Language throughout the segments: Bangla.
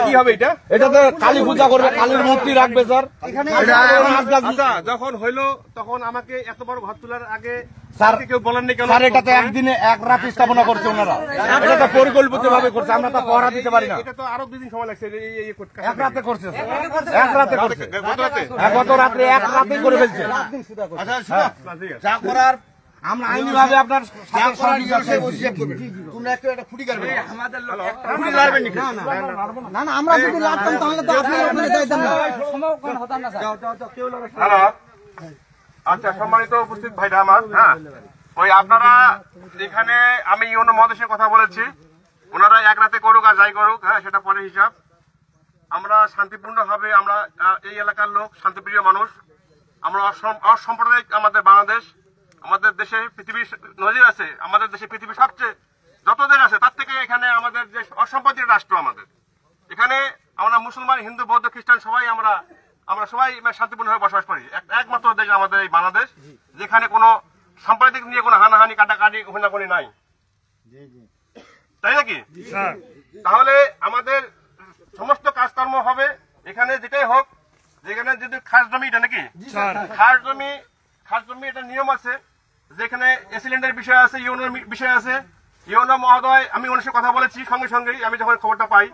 কি হবে এটা তো কালী পূজা করবে, কালীর মূর্তি রাখবে স্যার। যখন হইলো তখন আমাকে এত বড় ঘর তোলার আগে কেউ বলেননি কেন? স্যার এটা তো একদিনে এক রাতে স্থাপনা করছে ওনারা, এটা তো পরিকল্পিত ভাবে করছে, আমরা তো পহরা দিতে পারি না। এটা তো আরো 2 দিন সময় লাগছে, এক রাতে করছে, এক রাতে করছে, গত রাত্রে এক রাতে করে ফেলছে। যা করার আমরা আইনি ভাবে আপনার আমরা যদি লাগতাম তাহলে তো আচ্ছা। সম্মানিত উপস্থিত ভাইরা আমার, হ্যাঁ ওই আপনারা এখানে আমি ইউনো মহাদেশের কথা বলেছি, ওনারা এক রাতে করুক আর যাই করুক, হ্যাঁ সেটা পরে হিসাব। আমরা শান্তিপূর্ণ ভাবে, আমরা এই এলাকার লোক শান্তিপ্রিয় মানুষ, আমরা অসাম্প্রদায়িক আমাদের বাংলাদেশ, আমাদের দেশে পৃথিবীর নজির আছে, আমাদের দেশে পৃথিবীর সবচেয়ে যত দেশ আছে তার থেকে এখানে আমাদের যে অসাম্প্রদায়িক রাষ্ট্র আমাদের, এখানে আমরা মুসলমান, হিন্দু, বৌদ্ধ, খ্রিস্টান সবাই আমরা সবাই শান্তিপূর্ণভাবে বসবাস করি। একমাত্র দেশ আমাদের এই বাংলাদেশ, যেখানে কোনো সাম্প্রদায়িক নিয়ে কোনো হানাহানি কাটাকাটি ঘোনাঘুনি নাই, তাই নাকি? তাহলে আমাদের সমস্ত কাজকর্ম হবে এখানে যেটাই হোক, যেখানে যদি খাস জমি, এটা নাকি খাস জমি এটা নিয়ম আছে, যেখানে এসিলেন্ডের বিষয় আছে, ইউনোর বিষয় আছে। ইউনো মহোদয়, আমি ওনার সাথে কথা বলেছি, সঙ্গে সঙ্গেই আমি যখন খবরটা পাই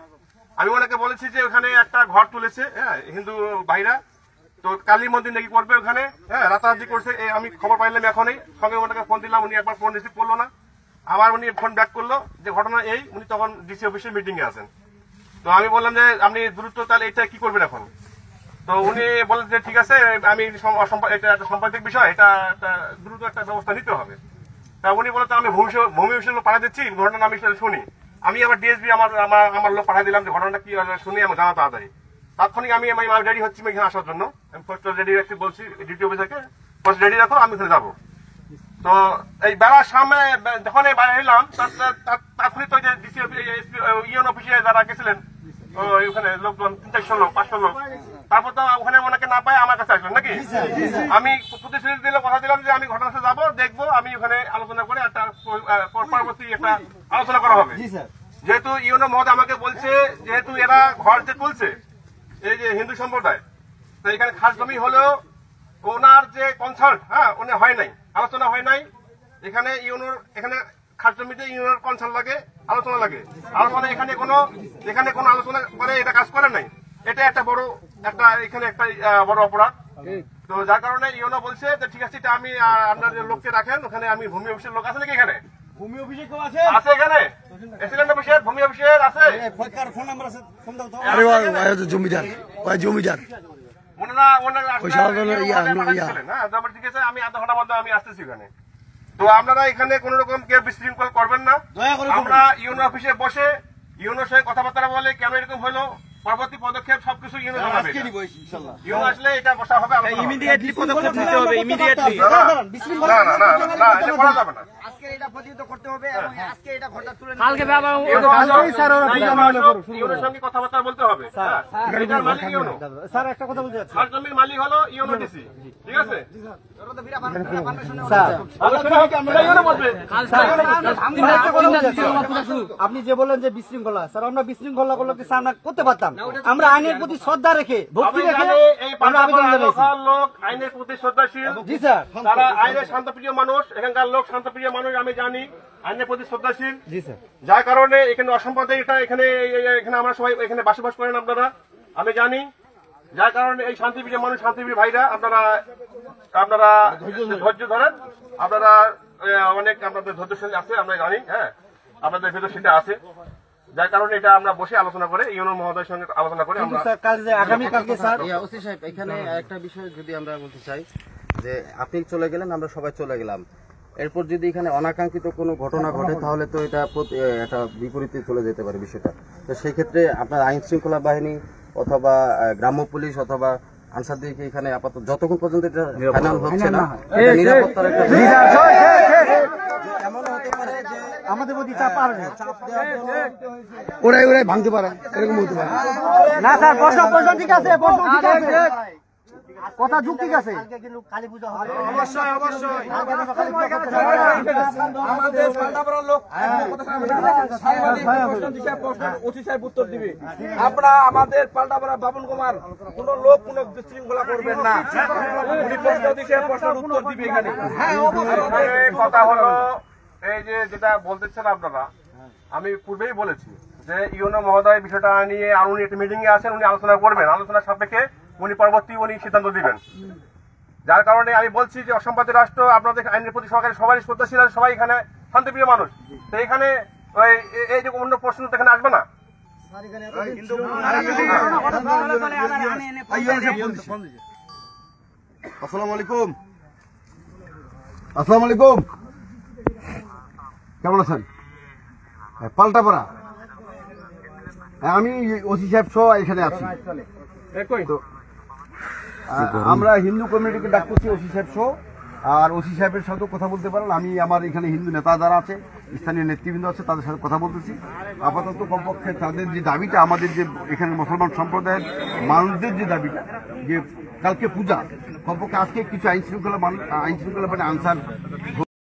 আমি ওনাকে বলেছি যে ওখানে একটা ঘর তুলেছে, হ্যাঁ হিন্দু ভাইরা, তো কালী মন্দির নাকি করবে ওখানে, হ্যাঁ রাতারাতি করছে। আমি খবর পাইলাম এখনই, সঙ্গে ওনাকে ফোন দিলাম, উনি একবার ফোন রিসিভ করলো না, আবার উনি ফোন ব্যাক করলো যে ঘটনা এই, উনি তখন ডিসি অফিসে মিটিং এ আছেন। তো আমি বললাম যে আপনি দ্রুত তাহলে এটা কি করবেন এখন? তো উনি বললেন যে ঠিক আছে, আমি এটা একটা সাম্প্রদায়িক বিষয়, এটা একটা দ্রুত একটা ব্যবস্থা নিতে হবে। তা উনি বলতে আমি ভূমি অফিসের লোক পাঠিয়ে দিচ্ছি, ঘটনা আমি শুনি। আমি আবার ডিএসবি আমার লোক পাঠিয়ে দিলাম যে ঘটনাটা কি শুনি আমি জানা তাড়াতাড়ি। তাৎক্ষণিক আমি রেডি হচ্ছি এখানে আসার জন্য, আমি ফার্স্ট রেডি রাখছি, বলছি ডিউটি অফিসারকে ফার্স্ট রেডি রাখো, আমি ওখানে যাবো। তো এই বেড়ার সামনে যখন বাইরে এলাম, তাৎক্ষণিক তো ডিসি ইউএন অফিসে যারা গেছিলেন ওখানে লোকজন 300 লোক 500 লোক, তারপর তো ওখানে ওনাকে না পাই আমার কাছে আসলেন নাকি? আমি প্রতিশ্রুতি দিলে কথা দিলাম যে আমি ঘটনাস্থলে যাবো, দেখবো, আমি ওখানে আলোচনা করে একটা পরবর্তী একটা আলোচনা করা হবে। যেহেতু ইউনো মহোদয় আমাকে বলছে, যেহেতু এরা ঘর যে তুলছে এই যে হিন্দু সম্প্রদায়, তো এখানে খাস জমি হলেও ওনার যে কনসাল্ট, হ্যাঁ উনি হয় নাই, আলোচনা হয় নাই। এখানে এখানে খাস জমিতে ইউনোর কনসাল্ট লাগে, আলোচনা লাগে, আলোচনা এখানে কোনো আলোচনা করে এটা কাজ করে নাই, এটা একটা বড় এখানে একটা বড় অপরাধ। তো যার কারণে ইউনো বলছে যে ঠিক আছে, এটা আমি আপনার লোককে রাখেন, ওখানে আমি ভূমি অফিসের লোক আছে নাকি এখানে? ভূমি অফিসে কেউ আছে এখানে? এসিলেন্ট অফিসের, ভূমি অফিসের আছে। ফোন নাম্বার আছে, ফোন দাও তো। আরে ভাই জমিদার আমি আধা ঘন্টার মধ্যে আমি আসতেছি ওখানে। তো আপনারা এখানে কোন রকম কেউ বিশৃঙ্খল করবেন না। আমরা ইউনো অফিসে বসে ইউনোর সঙ্গে কথাবার্তা বলে কেন এরকম হলো, পরবর্তী পদক্ষেপ সবকিছু ইউনো জানাবে। ইউনো আসলে এটা বসা হবে, ইমিডিয়েটলি পদক্ষেপ নিতে হবে, ইমিডিয়েটলি। না এটা করা যাবে না, আজকে এটা প্রতিহত করতে হবে এবং আজকে এটা ঘটনা তুলে কালকে ইউনোর সঙ্গে কথাবার্তা বলতে হবে। এটার মালিক ইউনো স্যার, একটা কথা বলতে চাচ্ছি, জমির মালিক হলো ইউনো ডিসি, ঠিক আছে? আপনি যে বলেন যে বিশৃঙ্খলা, স্যার আমরা বিশৃঙ্খলা করলে আমরা করতে পারতাম, আমরা আইনের প্রতি শ্রদ্ধা রেখে ভক্তি রেখে আমরা আবেদন জানাইছি। লোক আইনের প্রতি শ্রদ্ধাশীল, জি স্যার, তারা আইনের শান্তপ্রিয় মানুষ, এখানকার লোক শান্তপ্রিয় মানুষ, আমি জানি আইনের প্রতি শ্রদ্ধাশীল। জি স্যার, যার কারণে এখানে অসাম্প্রদায়িক এখানে আমরা সবাই এখানে বসবাস করেন আপনারা, আমি জানি। যার কারণে এই শান্তিপ্রিয় মানুষ, শান্তিপ্রিয় ভাইরা, আপনারা ধৈর্য ধরেন, আপনারা অনেক আপনাদের ধৈর্যশীল আছে, আমরা জানি, হ্যাঁ আপনাদের ভেতর সেটা আছে। যার কারণে এটা আমরা বসে আলোচনা করে ইউনো মহোদয়ের সঙ্গে আলোচনা করে আমরা আগামীকালকে স্যার। ওসি সাহেব, এখানে একটা বিষয় যদি আমরা বলতে চাই যে আপনি চলে গেলেন, আমরা সবাই চলে গেলাম, এরপর যদি এখানে অনাকাঙ্ক্ষিত কোনো ঘটনা ঘটে তাহলে তো এটা একটা বিপরীতে চলে যেতে পারে বিষয়টা। তো সেই ক্ষেত্রে আপনার আইন শৃঙ্খলা বাহিনী অথবা গ্রাম্য পুলিশ অথবা আনসারদেরকে এখানে আপাতত যতক্ষণ পর্যন্ত এটা ফাইনাল হচ্ছে না, নিরাপত্তার একটা এমন হতে পারে যে আমাদের প্রতি চাপ পারবে, চাপ দেওয়ার জন্য ওরাই ভাঙতে পারে, এরকম হতে পারে না স্যার। প্রশ্ন ঠিক আছে, প্রশ্ন ঠিক আছে। কথা যুক্তি আছে। অবশ্যই অবশ্যই আমাদের পাল্টাপাড়ার লোক সাংবাদিক প্রশ্ন দিশা প্রশ্ন ওসি সাহেব উত্তর দিবে। আপনারা আমাদের পাল্টাপাড়া বাবুল কুমার কোন লোক কোন বিশৃঙ্খলা করবেন না, উনি প্রশ্ন দিশা প্রশ্নের উত্তর দিবে এখানে। হ্যাঁ এখানে কথা হলো এই যে যেটা বলতেছেন আপনারা, আমি পূর্বেই বলেছি যে ইউনো মহোদয় বিষয়টা নিয়ে আর উনি একটা মিটিং এ আছেন, উনি আলোচনা করবেন, আলোচনার সাপেক্ষে উনি পরবর্তী সিদ্ধান্ত দিবেন। যার কারণে আমি বলছি যে অসম্পাদিত রাষ্ট্র আপনাদের আইনের প্রতি সরকারের সবাই শ্রদ্ধাশীল, সবাই এখানে শান্তিপ্রিয় মানুষ, তো এখানে ওই এই যে অন্য প্রশ্ন তো এখানে আসবে না। আসসালামু আলাইকুম। আসসালামু আলাইকুম, কেমন আছেন? পাল্টাপাড়া, আমি ওসি সাহেব সহ এখানে আছি। তো আমরা হিন্দু কমিউনিটিকে ডাক করছি ওসি সাহেব সহ, আর ওসি সাহেবের সাথেও কথা বলতে পারেন। আমি আমার এখানে হিন্দু নেতা যারা আছে, স্থানীয় নেতৃবৃন্দ আছে, তাদের সাথে কথা বলতেছি। আপাতত কমপক্ষে তাদের যে দাবিটা, আমাদের যে এখানে মুসলমান সম্প্রদায়ের মানুষদের যে দাবিটা, যে কালকে পূজা, কমপক্ষে আজকে কিছু আইন শৃঙ্খলা মানে আনসার